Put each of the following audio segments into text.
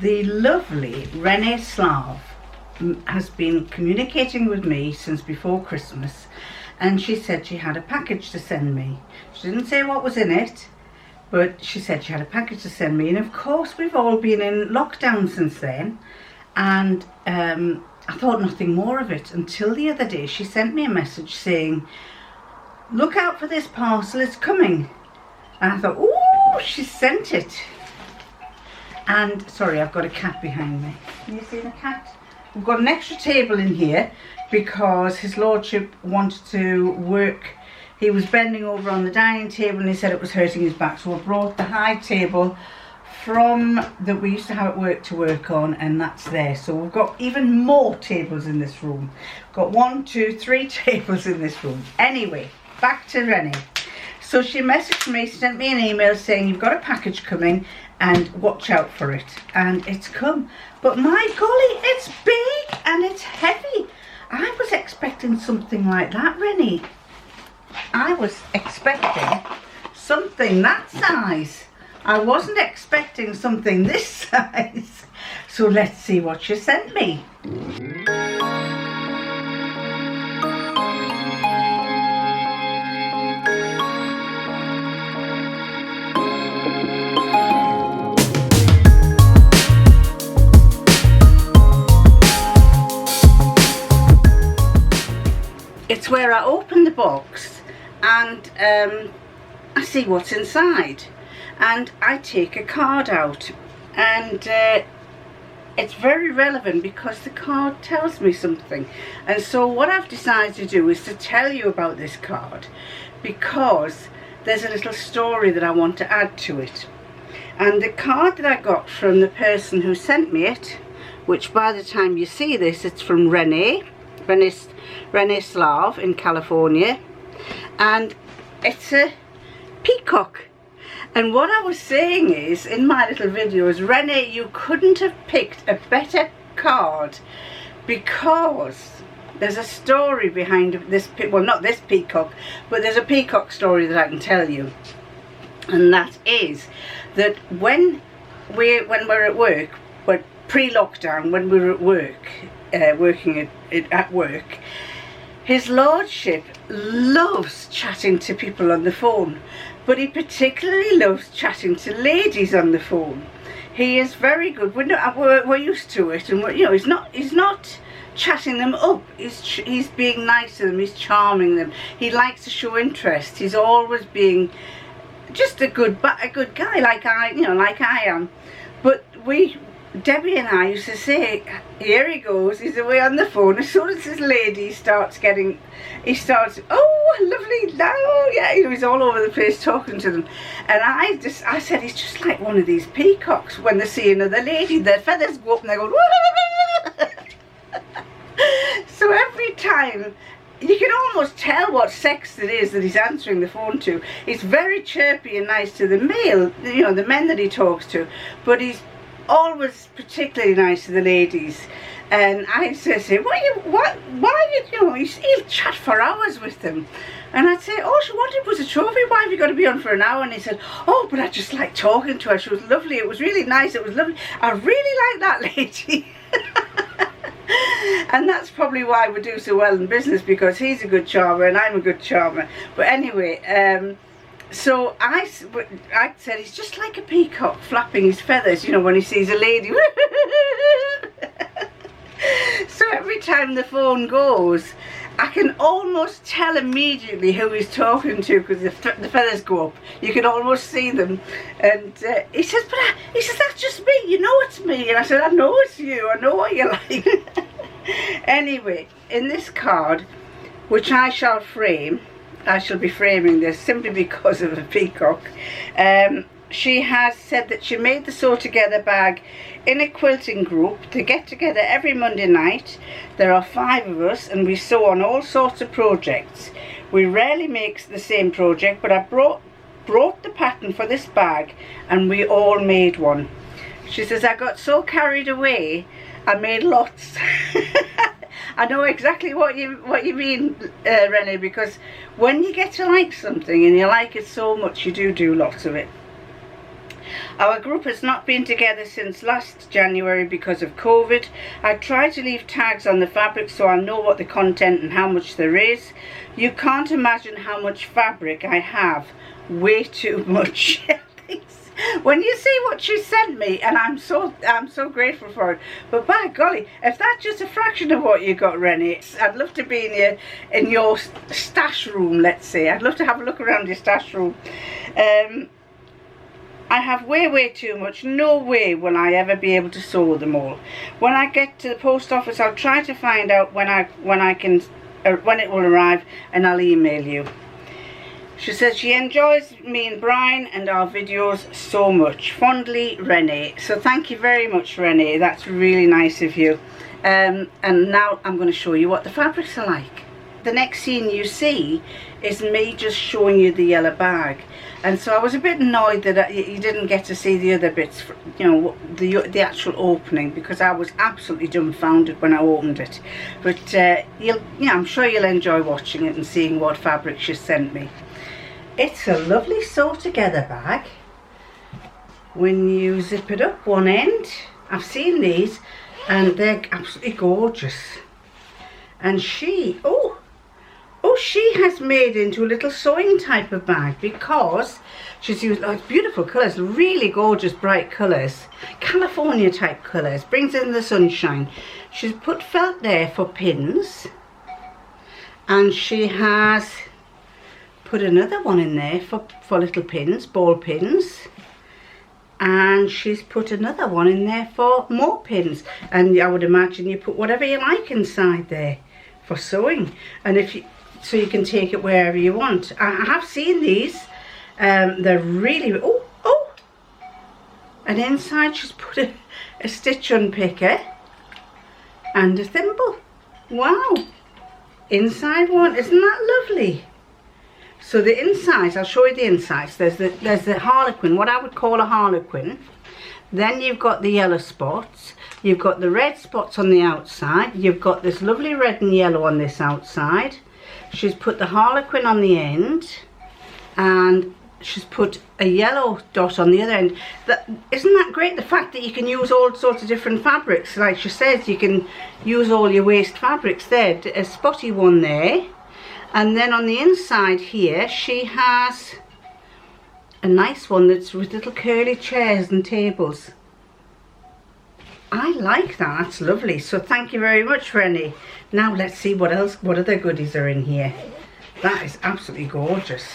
The lovely Renee Slarve has been communicating with me since before Christmas, and she said she had a package to send me. She didn't say what was in it, but she said she had a package to send me, and of course we've all been in lockdown since then, and I thought nothing more of it until the other day she sent me a message saying, "Look out for this parcel, it's coming." And I thought, ooh, she sent it. And sorry, I've got a cat behind me. Can you see the cat? We've got an extra table in here because his lordship wanted to work. He was bending over on the dining table and he said it was hurting his back, so I brought the high table from that we used to have at work to work on, and that's there. So we've got even more tables in this room. We've got 1, 2, 3 tables in this room. Anyway, back to Renee. So she messaged me, sent me an email saying you've got a package coming and watch out for it. And it's come. But my golly, it's big and it's heavy. I was expecting something like that, Renee. I was expecting something that size. I wasn't expecting something this size. So let's see what she sent me. It's where I open the box and I see what's inside, and I take a card out, and it's very relevant because the card tells me something. And so what I've decided to do is to tell you about this card because there's a little story that I want to add to it. And the card that I got from the person who sent me it, which by the time you see this, it's from Renee Slarve in California, and it's a peacock. And what I was saying is, in my little video, is Renee, you couldn't have picked a better card because there's a story behind this, well, not this peacock, but there's a peacock story that I can tell you. And that is that when we're at work, but pre-lockdown, when we were at work, working at work, his lordship loves chatting to people on the phone, but he particularly loves chatting to ladies on the phone. He is very good. We're used to it, and you know, he's not chatting them up. He's being nice to them. He's charming them. He likes to show interest. He's always being just a good guy, like I am. But Debbie and I used to say, here he goes, he's away on the phone. As soon as this lady starts, oh, lovely, now, yeah, he's all over the place talking to them. And I said, he's just like one of these peacocks. When they see another lady, their feathers go up and they go, so every time, you can almost tell what sex it is that he's answering the phone to. He's very chirpy and nice to the the men that he talks to, but he's always particularly nice to the ladies. And I used to say, he'll chat for hours with them. And I'd say, oh, she wanted was a trophy, why have you got to be on for an hour? And he said, oh, but I just like talking to her, she was lovely, it was really nice, it was lovely, I really like that lady. And that's probably why we do so well in business, because he's a good charmer and I'm a good charmer. But anyway, so I said he's just like a peacock flapping his feathers, when he sees a lady. So every time the phone goes, I can almost tell immediately who he's talking to because the feathers go up. You can almost see them. And he says, that's just me, it's me. And I said, I know it's you, I know what you're like. Anyway, in this card, which I shall be framing this simply because of a peacock. She has said that she made the Sew Together bag in a quilting group to get together every Monday night. There are 5 of us and we sew on all sorts of projects. We rarely make the same project, but I brought the pattern for this bag and we all made one. She says, I got so carried away, I made lots. I know exactly what you mean, Renee, because when you get to like something and you like it so much, you do lots of it. Our group has not been together since last January because of COVID. I try to leave tags on the fabric so I know what the content and how much there is. You can't imagine how much fabric I have. Way too much. When you see what she sent me, and I'm so grateful for it. But by golly, if that's just a fraction of what you got, Renee, I'd love to be in your stash room, let's say. I'd love to have a look around your stash room. I have way too much. No way will I ever be able to sew them all. When I get to the post office, I'll try to find out when it will arrive, and I'll email you. She says she enjoys me and Brian and our videos so much. Fondly, Renee. So thank you very much, Renee. That's really nice of you. And now I'm going to show you what the fabrics are like. The next scene you see is me just showing you the yellow bag. And so I was a bit annoyed that you didn't get to see the other bits, you know, the actual opening, because I was absolutely dumbfounded when I opened it. But I'm sure you'll enjoy watching it and seeing what fabric she sent me. It's a lovely sew together bag. When you zip it up one end, I've seen these and they're absolutely gorgeous. And she has made into a little sewing type of bag, because she's used like beautiful colours, really gorgeous bright colours, California type colours, brings in the sunshine. She's put felt there for pins, and she has put another one in there for little pins, ball pins, and she's put another one in there for more pins. And I would imagine you put whatever you like inside there for sewing, and so you can take it wherever you want. I have seen these. They're really and inside she's put a stitch unpicker and a thimble. Wow, inside one, isn't that lovely? So the insides, I'll show you the insides. There's the harlequin, what I would call a harlequin. Then you've got the yellow spots. You've got the red spots on the outside. You've got this lovely red and yellow on this outside. She's put the harlequin on the end, and she's put a yellow dot on the other end. Isn't that great, the fact that you can use all sorts of different fabrics? Like she says, you can use all your waste fabrics there. A spotty one there. And then on the inside here, she has a nice one that's with little curly chairs and tables. I like that, that's lovely. So thank you very much, Renee. Now let's see what other goodies are in here. That is absolutely gorgeous.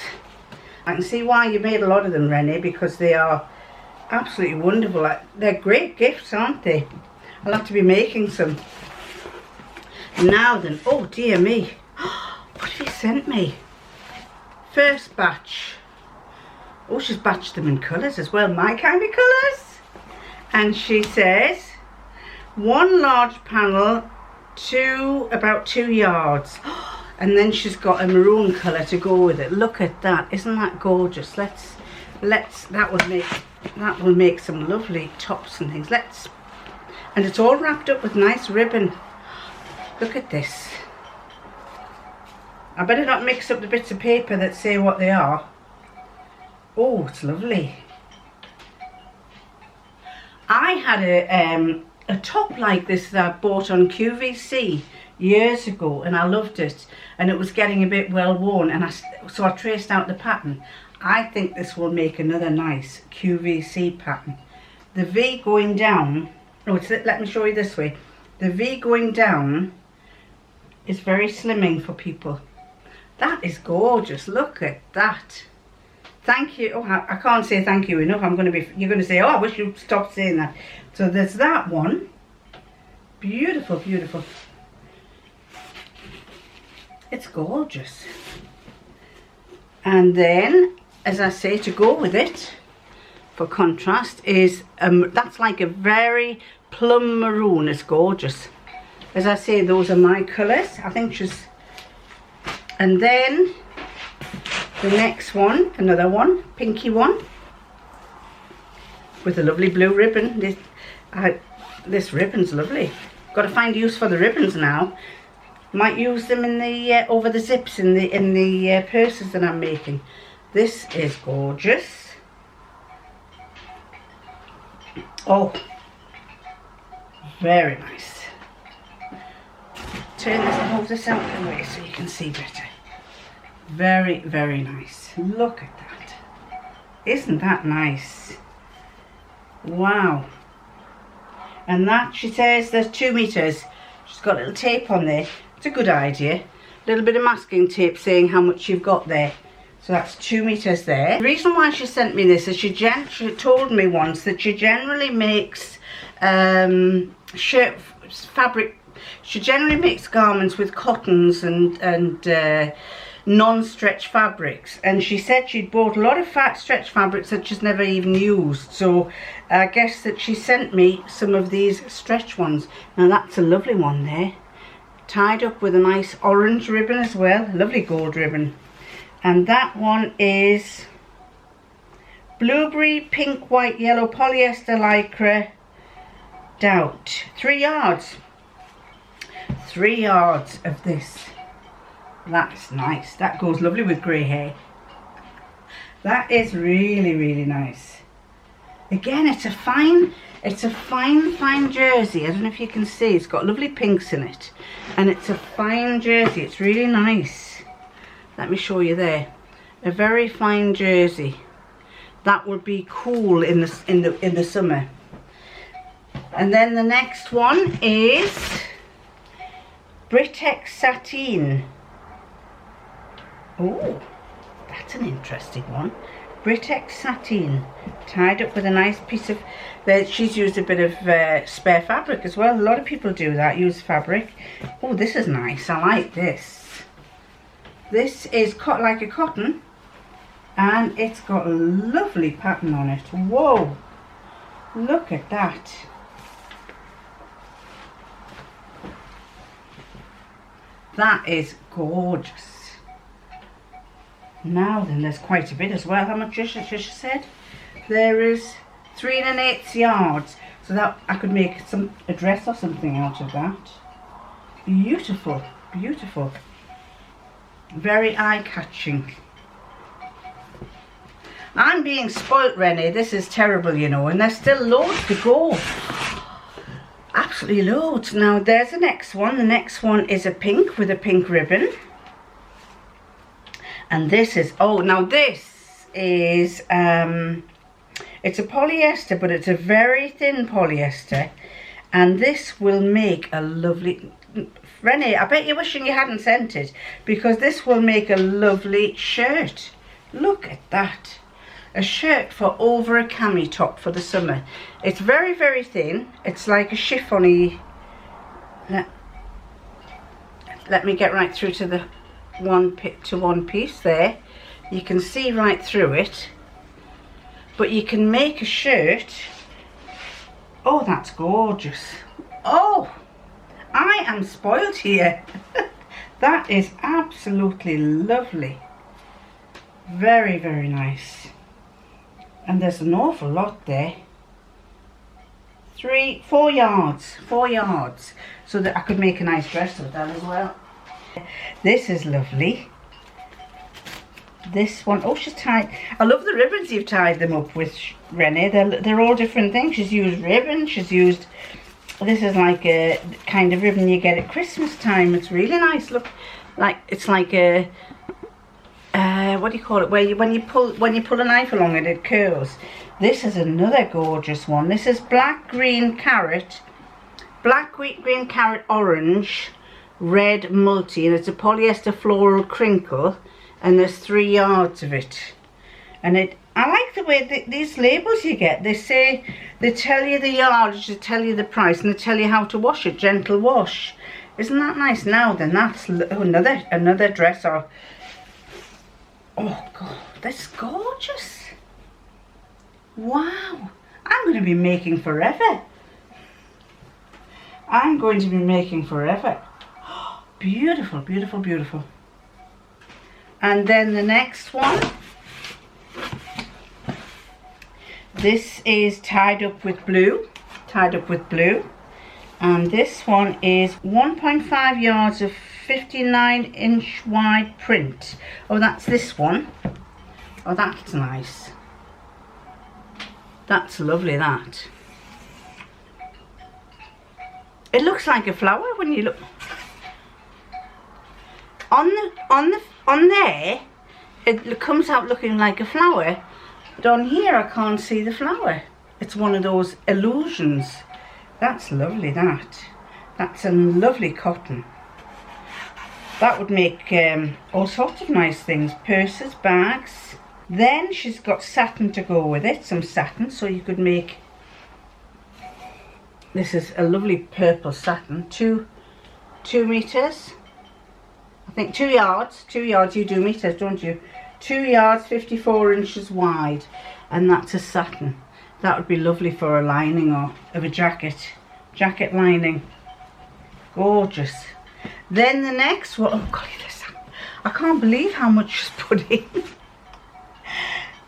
I can see why you made a lot of them, Renee, because they are absolutely wonderful. They're great gifts, aren't they? I'll have to be making some. Now then, oh dear me. What have you sent me? First batch. Oh, she's batched them in colours as well, my kind of colours. And she says, one large panel, about 2 yards. And then she's got a maroon colour to go with it. Look at that, isn't that gorgeous? That will make some lovely tops and things. And it's all wrapped up with nice ribbon. Look at this. I better not mix up the bits of paper that say what they are. Oh, it's lovely. I had a top like this that I bought on QVC years ago, and I loved it, and it was getting a bit well worn, and so I traced out the pattern. I think this will make another nice QVC pattern. The V going down, let me show you this way. The V going down is very slimming for people. That is gorgeous. Look at that. Thank you. Oh, I can't say thank you enough. You're going to say, oh, I wish you'd stop saying that. So there's that one. Beautiful, beautiful. It's gorgeous. And then, as I say, to go with it, for contrast, is that's like a very plum maroon. It's gorgeous. As I say, those are my colours. I think she's... And then the next one, another one, pinky one, with a lovely blue ribbon. This ribbon's lovely. Got to find use for the ribbons now. Might use them in the over the zips in the purses that I'm making. This is gorgeous. Oh, very nice. Turn this and hold this out of the way so you can see better. Very, very nice. Look at that. Isn't that nice? Wow. And that, she says, there's 2 meters. She's got a little tape on there. It's a good idea. A little bit of masking tape saying how much you've got there. So that's 2 meters there. The reason why she sent me this is she told me once that she generally makes fabric. She generally makes garments with cottons and non-stretch fabrics, and she said she'd bought a lot of stretch fabrics that she's never even used, so I guess that she sent me some of these stretch ones. Now that's a lovely one there, tied up with a nice orange ribbon as well, lovely gold ribbon. And that one is blueberry, pink, white, yellow, polyester, lycra, doubt. 3 yards. 3 yards of this. That's nice. That goes lovely with grey hair. That is really, really nice. Again, it's a fine jersey. I don't know if you can see. It's got lovely pinks in it, and it's a fine jersey. It's really nice. Let me show you there. A very fine jersey. That would be cool in the summer. And then the next one is Britex sateen. Oh, that's an interesting one. Britex sateen, tied up with a nice piece of, she's used a bit of spare fabric as well. A lot of people do that, use fabric. Oh, this is nice. I like this. This is cut like a cotton, and it's got a lovely pattern on it. Whoa, look at that. That is gorgeous. Now then, there's quite a bit as well. How much she said? There is 3 1/8 yards. So that I could make a dress or something out of that. Beautiful, beautiful. Very eye-catching. I'm being spoilt, Renee. This is terrible, you know, and there's still loads to go. Absolutely loads. Now there's the next one. The next one is a pink with a pink ribbon. And this is, oh, now this is, it's a polyester, but it's a very thin polyester. And this will make a lovely, Renee, I bet you're wishing you hadn't sent it, because this will make a lovely shirt. Look at that. A shirt for over a cami top for the summer. It's very, very thin. It's like a chiffon-y. Let me get right through to the one piece there. You can see right through it, but you can make a shirt. Oh, that's gorgeous. Oh, I am spoiled here. That is absolutely lovely. Very, very nice. And there's an awful lot there. 4 yards, 4 yards, so that I could make a nice dress with that as well. This is lovely. This one, oh, she's tied. I love the ribbons you've tied them up with, Renee. They're all different things. She's used ribbon. She's used, this is like a kind of ribbon you get at Christmas time. It's really nice. Look, like it's like a what do you call it? Where when you pull a knife along it, it curls. This is another gorgeous one. This is black, green, carrot, orange, red multi, and it's a polyester floral crinkle, and there's 3 yards of it. And I like the way these labels you get. They tell you the yardage, they tell you the price, and they tell you how to wash it. Gentle wash. Isn't that nice? Now then, that's another dress. Oh God, that's gorgeous. Wow, I'm going to be making forever. I'm going to be making forever. Beautiful, beautiful, beautiful. And then the next one. This is tied up with blue. And this one is 1.5 yards of 59-inch wide print. Oh, that's this one. Oh, that's nice. That's lovely, that. It looks like a flower when you look on there. It comes out looking like a flower, but on here I can't see the flower. It's one of those illusions. That's lovely. That's a lovely cotton. That would make all sorts of nice things. Purses, bags. Then she's got satin to go with it. Some satin, so you could make... This is a lovely purple satin. 2 meters. I think 2 yards. 2 yards, you do meters, don't you? 2 yards, 54 inches wide. And that's a satin. That would be lovely for a lining or of a jacket. Jacket lining. Gorgeous. Then the next one, oh golly, listen, I can't believe how much she's put in.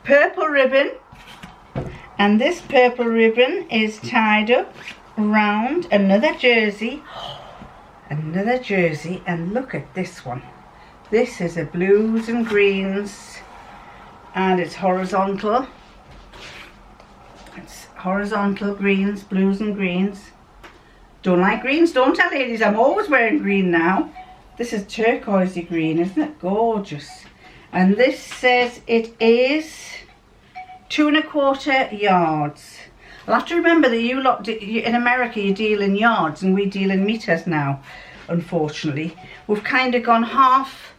Purple ribbon, and this purple ribbon is tied up around another jersey. Another jersey, and look at this one. This is a blues and greens, and it's horizontal. It's horizontal greens, blues and greens. Don't like greens, don't I, ladies? I'm always wearing green now. This is turquoisey green, isn't it? Gorgeous. And this says it is 2 1/4 yards. I'll have to remember that you lot, in America, you deal in yards and we deal in meters now, unfortunately. We've kind of gone half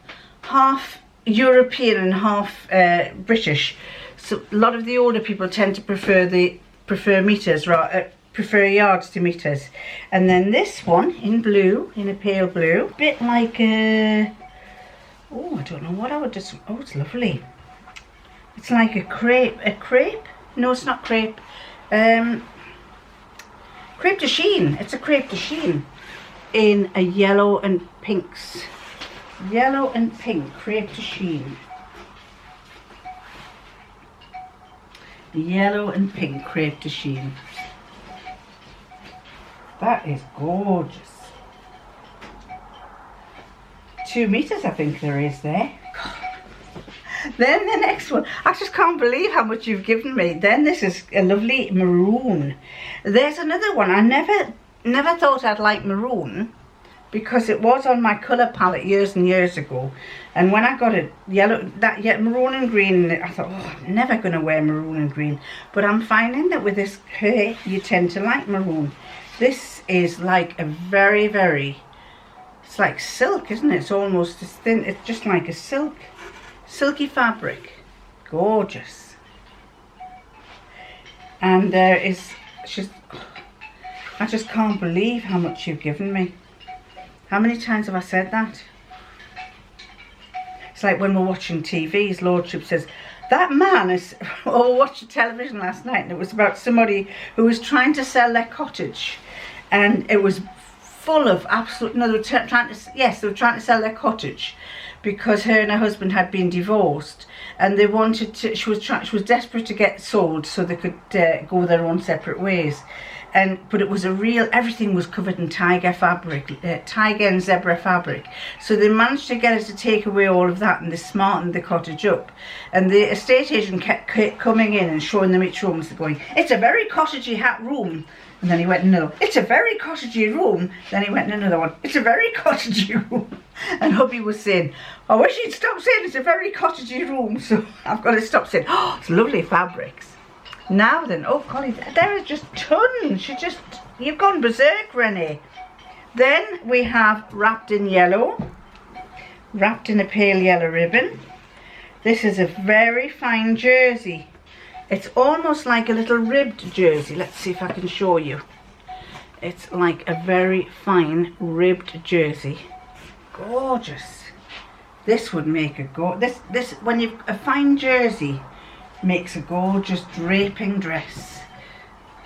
European and half British. So a lot of the older people tend to prefer meters, prefer yards to meters. And then this one in blue, in a pale blue, a bit like a, oh, I don't know what I would just, oh, it's lovely. It's like a crepe, no, it's not crepe, crepe de chine. It's a crepe de chine in a yellow and pinks, yellow and pink crepe de chine. Yellow and pink crepe de chine. That is gorgeous. 2 meters, I think there is there. Then the next one, I just can't believe how much you've given me. Then this is a lovely maroon. There's another one. I never thought I'd like maroon because it was on my colour palette years and years ago. And when I got it yellow, maroon and green, I thought, oh, I'm never going to wear maroon and green. But I'm finding that with this hair, you tend to like maroon. This is like a very, very, it's like silk, isn't it? It's almost as thin, it's just like a silky fabric. Gorgeous. And there is, I just can't believe how much you've given me. How many times have I said that? It's like when we're watching TV, his lordship says, that man is, or watched television last night and it was about somebody who was trying to sell their cottage and it was full of absolute, no, they were trying to sell their cottage because her and her husband had been divorced and they wanted to, she was desperate to get sold so they could go their own separate ways. But it was a real, everything was covered in tiger fabric, tiger and zebra fabric. So they managed to get her to take away all of that and they smartened the cottage up. And the estate agent kept coming in and showing them each room. So going, it's a very cottagey room. And then he went, no, it's a very cottagey room. Then he went in another one, it's a very cottagey room. And hubby was saying, I wish you'd stop saying it's a very cottagey room. So I've got to stop saying, oh, it's lovely fabrics. Now then, oh golly, there are just tons. You've gone berserk, Renee. Then we have wrapped in yellow, wrapped in a pale yellow ribbon. This is a very fine jersey. It's almost like a little ribbed jersey. Let's see if I can show you. It's like a very fine ribbed jersey. Gorgeous. This would make a when you've a fine jersey, makes a gorgeous draping dress.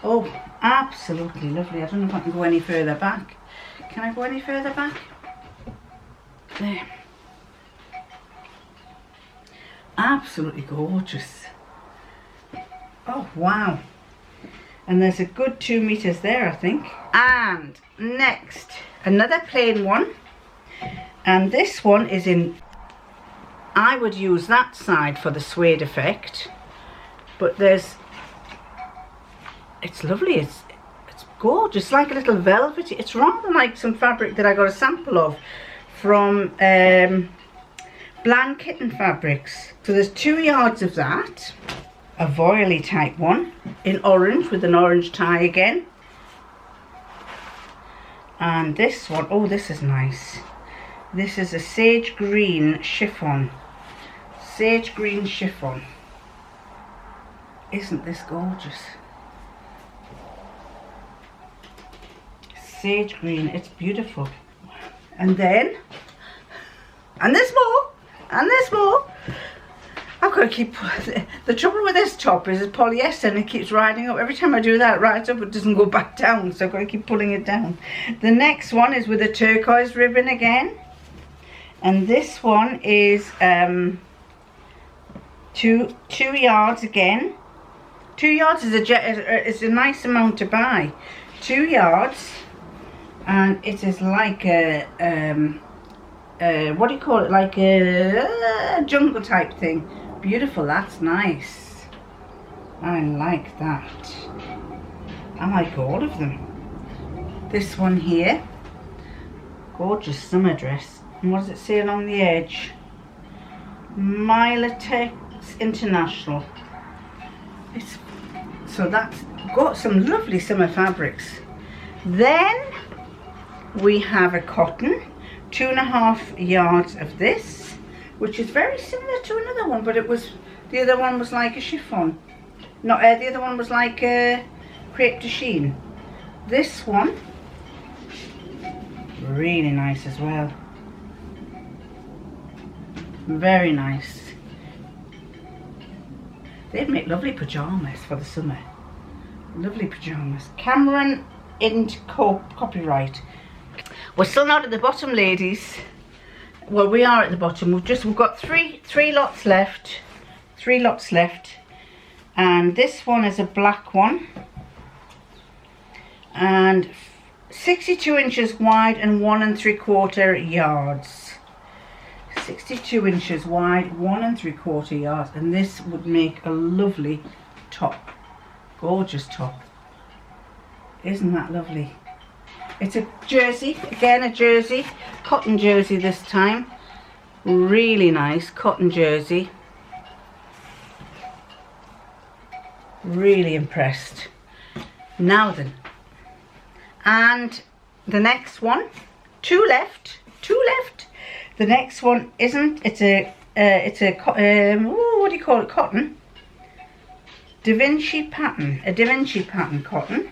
Oh, absolutely lovely. I don't know if I can go any further back. Can I go any further back? There. Absolutely gorgeous. Oh, wow. And there's a good 2 meters there, I think. And next, another plain one. And this one is in, I would use that side for the suede effect. But it's lovely, it's gorgeous, like a little velvety. It's rather like some fabric that I got a sample of from Bland Kitten Fabrics. So there's 2 yards of that, a voiley type one in orange with an orange tie again. And this one, oh, this is nice. This is a sage green chiffon. Sage green chiffon. Isn't this gorgeous? Sage green, it's beautiful. And then, and there's more, and there's more. I've got to keep, the trouble with this top is it's polyester and it keeps riding up. Every time I do that, it rides up, it doesn't go back down, so I've got to keep pulling it down. The next one is with a turquoise ribbon again. And this one is 2 yards again. 2 yards is a nice amount to buy. 2 yards, and it is like a what do you call it? Like a jungle type thing. Beautiful. That's nice. I like that. I like all of them. This one here, gorgeous summer dress. And what does it say along the edge? Milatex International. So that's got some lovely summer fabrics. Then we have a cotton, 2.5 yards of this, which is very similar to another one, but the other one was like a chiffon. No, the other one was like a crepe de chine. This one, really nice as well. Very nice. They'd make lovely pyjamas for the summer. Lovely pyjamas. Cameron Int copyright. We're still not at the bottom, ladies. Well, we are at the bottom. We've got three lots left. 3 lots left. And this one is a black one. And 62 inches wide and 1 3/4 yards. 62 inches wide, 1 3/4 yards, and this would make a lovely top. Gorgeous top. Isn't that lovely? It's a jersey, again a jersey, cotton jersey this time. Really nice cotton jersey. Really impressed. Now then, and the next one, 2 left. The next one isn't. It's a what do you call it? Cotton. Da Vinci pattern. A Da Vinci pattern cotton,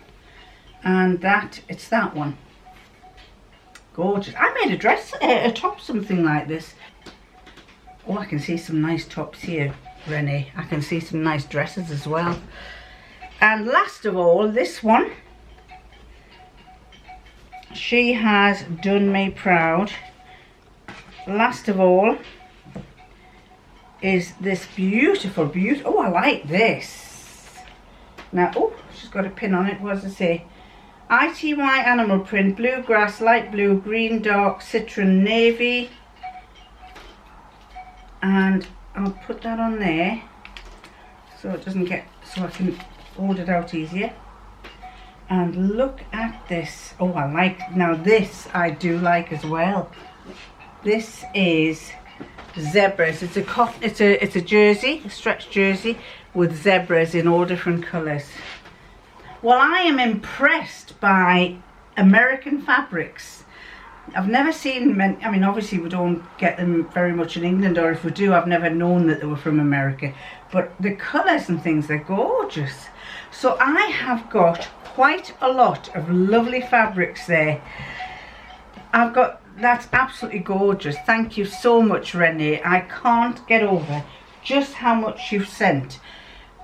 and it's that one. Gorgeous. I made a dress, a top, something like this. Oh, I can see some nice tops here, Renee. I can see some nice dresses as well. And last of all, this one. She has done me proud. Last of all is this beautiful, oh, I like this. Now, oh, she's got a pin on it. What does it say? ITY animal print, bluegrass, light blue, green, dark, citron, navy. And I'll put that on there so it doesn't get, so I can hold it out easier. And look at this. Oh, I like, now this I do like as well. This is zebras. It's a cotton, it's a jersey, a stretch jersey with zebras in all different colours. Well, I am impressed by American fabrics. I've never seen many, I mean, obviously we don't get them very much in England, or if we do, I've never known that they were from America. But the colours and things, they're gorgeous. So I have got quite a lot of lovely fabrics there. That's absolutely gorgeous. Thank you so much, Renee. I can't get over just how much you've sent.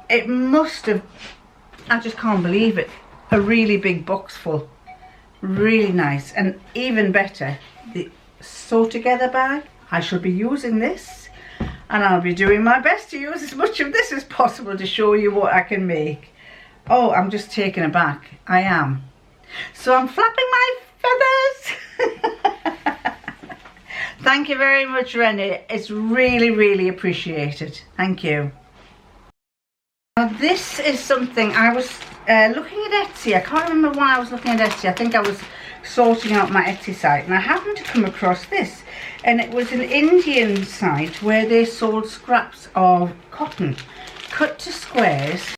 It must have, I just can't believe it, a really big box full. Really nice. And even better, the sew together bag. I shall be using this, and I'll be doing my best to use as much of this as possible to show you what I can make. Oh, I'm just taken aback. I am. So I'm flapping my feathers. Thank you very much, Renee. It's really, really appreciated. Thank you. Now this is something I was looking at Etsy. I can't remember why I was looking at Etsy. I think I was sorting out my Etsy site and I happened to come across this, and it was an Indian site where they sold scraps of cotton cut to squares.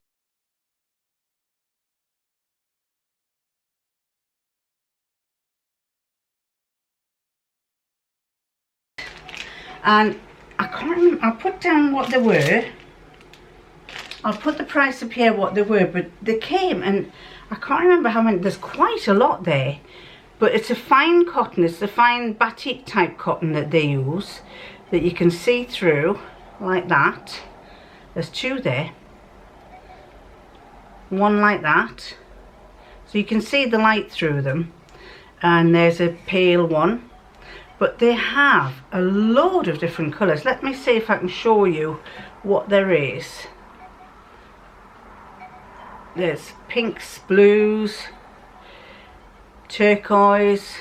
And I can't remember, I'll put down what they were. I'll put the price up here what they were, but they came, and I can't remember how many. There's quite a lot there, but it's a fine cotton. It's the fine batik type cotton that they use, that you can see through like that. There's two there, one like that, so you can see the light through them, and there's a pale one. But they have a load of different colours. Let me see if I can show you what there is. There's pinks, blues, turquoise,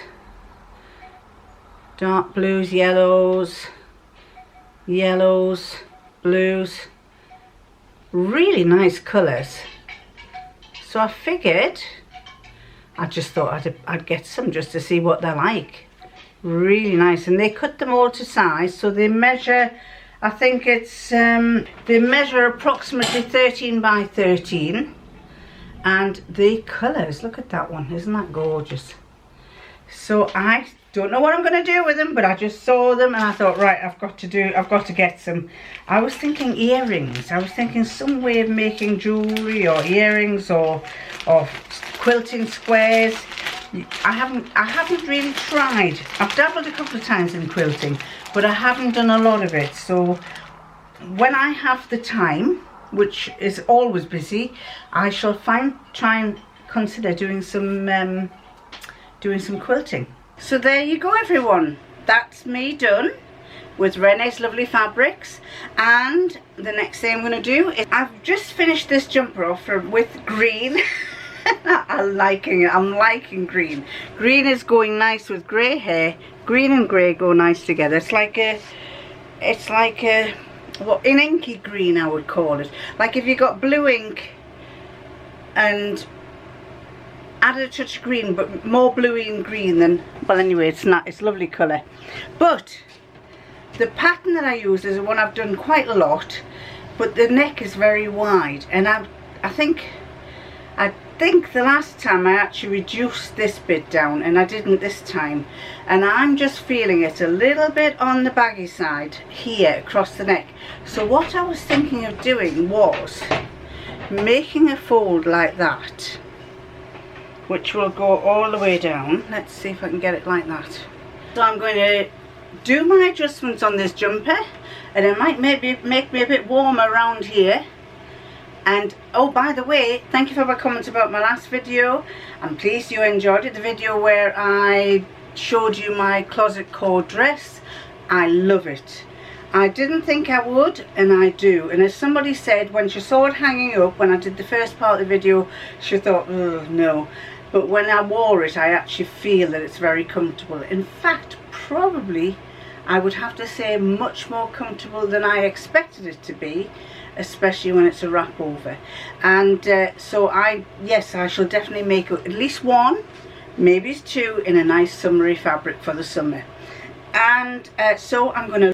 dark blues, yellows, blues. Really nice colours. So I figured, I just thought I'd get some just to see what they're like. Really nice, and they cut them all to size, so they measure, I think it's they measure approximately 13 by 13, and the colours, look at that one, isn't that gorgeous? So I don't know what I'm going to do with them, but I just saw them and I thought, right, I've got to get some. I was thinking earrings. I was thinking some way of making jewellery or earrings or quilting squares. I haven't really tried. I've dabbled a couple of times in quilting, but I haven't done a lot of it. So when I have the time, which is always busy, I shall try and consider doing some quilting. So there you go, everyone. That's me done with Renee's Lovely Fabrics, and the next thing I'm going to do is I've just finished this jumper off with green. I'm liking green. Green is going nice with grey hair. Green and grey go nice together. It's like a what, an inky green I would call it. Like if you got blue ink and added a touch of green, but more bluey and green than, well anyway, it's lovely colour. But the pattern that I use is one I've done quite a lot, but the neck is very wide, and I think the last time I actually reduced this bit down, and I didn't this time, and I'm just feeling it a little bit on the baggy side here across the neck. So what I was thinking of doing was making a fold like that, which will go all the way down. Let's see if I can get it like that. So I'm going to do my adjustments on this jumper, and it might maybe make me a bit warmer around here. And oh, by the way, thank you for my comments about my last video. I'm pleased you enjoyed it, the video where I showed you my closet core dress. I love it. I didn't think I would, and I do. And as somebody said, when she saw it hanging up when I did the first part of the video, she thought, oh no. But when I wore it, I actually feel that it's very comfortable. In fact, probably I would have to say much more comfortable than I expected it to be, especially when it's a wrap over. And so yes, I shall definitely make at least one, maybe two, in a nice summery fabric for the summer. And so I'm going to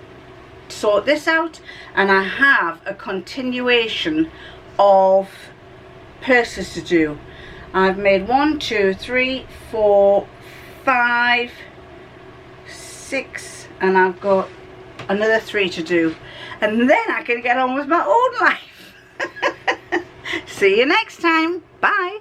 sort this out, and I have a continuation of purses to do. I've made 1, 2, 3, 4, 5, 6, and I've got another 3 to do, and then I can get on with my own life. See you next time. Bye.